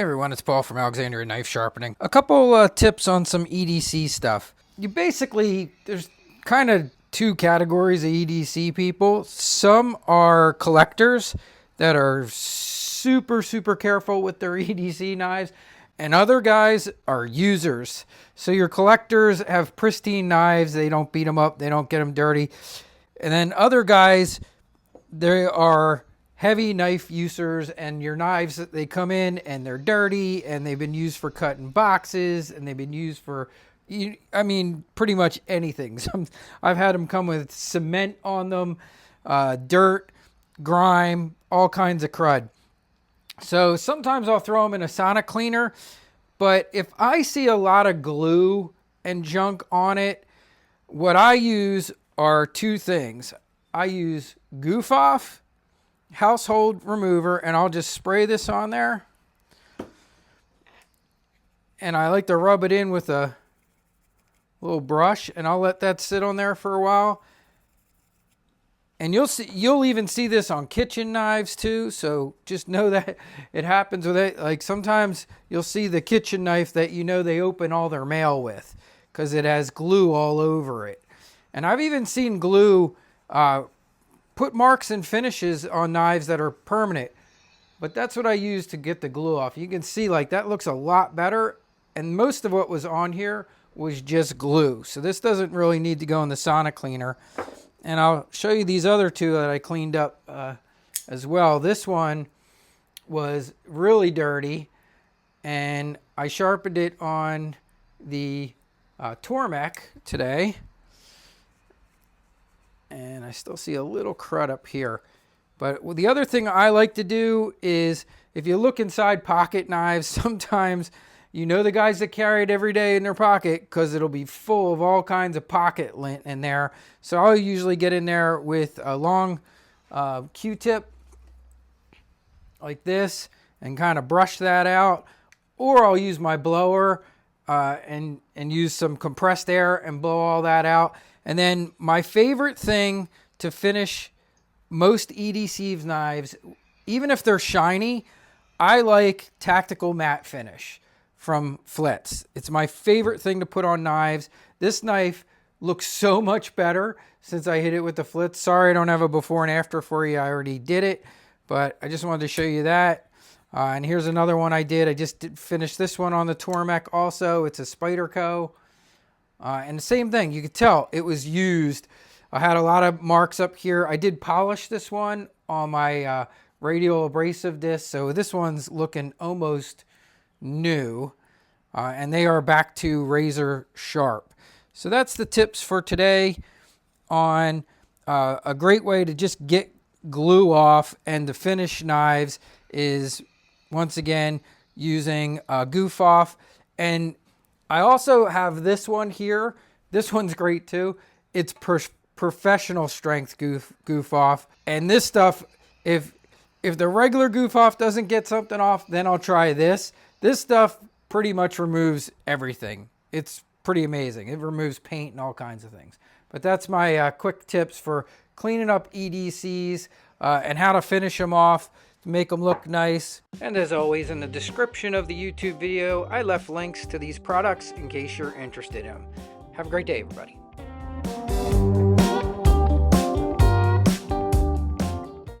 Hey everyone, it's Paul from Alexandria Knife Sharpening. A couple tips on some EDC stuff. There's kind of two categories of EDC people. Some are collectors that are super careful with their EDC knives, and other guys are users. So your collectors have pristine knives, they don't beat them up, they don't get them dirty. And then other guys, they are heavy knife users, and your knives, they come in and they're dirty and they've been used for cutting boxes and they've been used for, pretty much anything. I've had them come with cement on them, dirt, grime, all kinds of crud. So sometimes I'll throw them in a sonic cleaner, but if I see a lot of glue and junk on it, what I use are two things. I use Goof Off household remover, and I'll just spray this on there, and I like to rub it in with a little brush, and I'll let that sit on there for a while. And you'll even see this on kitchen knives too, so just know that it happens with it. Like sometimes you'll see the kitchen knife that they open all their mail with because it has glue all over it. And I've even seen glue put marks and finishes on knives that are permanent, but that's what I use to get the glue off. You can see like that looks a lot better, and most of what was on here was just glue, so this doesn't really need to go in the sonic cleaner. And I'll show you these other two that I cleaned up as well. This one was really dirty, and I sharpened it on the Tormek today. And I still see a little crud up here. But the other thing I like to do is, if you look inside pocket knives, sometimes the guys that carry it every day in their pocket because it'll be full of all kinds of pocket lint in there. So I'll usually get in there with a long Q-tip like this and kind of brush that out. Or I'll use my blower and use some compressed air and blow all that out. And then my favorite thing to finish most EDC knives, even if they're shiny, I like tactical matte finish from Flitz. It's my favorite thing to put on knives. This knife looks so much better since I hit it with the Flitz. Sorry I don't have a before and after for you. I already did it, but I just wanted to show you that. And here's another one I did. I just finished this one on the Tormek also. It's a Spyderco. And the same thing, you could tell it was used. I had a lot of marks up here. I did polish this one on my radial abrasive disc, so this one's looking almost new. And they are back to razor sharp. So that's the tips for today on a great way to just get glue off and to finish knives is, once again, using Goof Off. And I also have this one here. This one's great too. It's professional strength goof off. And this stuff, if the regular Goof Off doesn't get something off, then I'll try this. This stuff pretty much removes everything. It's pretty amazing. It removes paint and all kinds of things. But that's my quick tips for cleaning up EDCs and how to finish them off to make them look nice. And as always, in the description of the YouTube video, I left links to these products in case you're interested in them. Have a great day, everybody.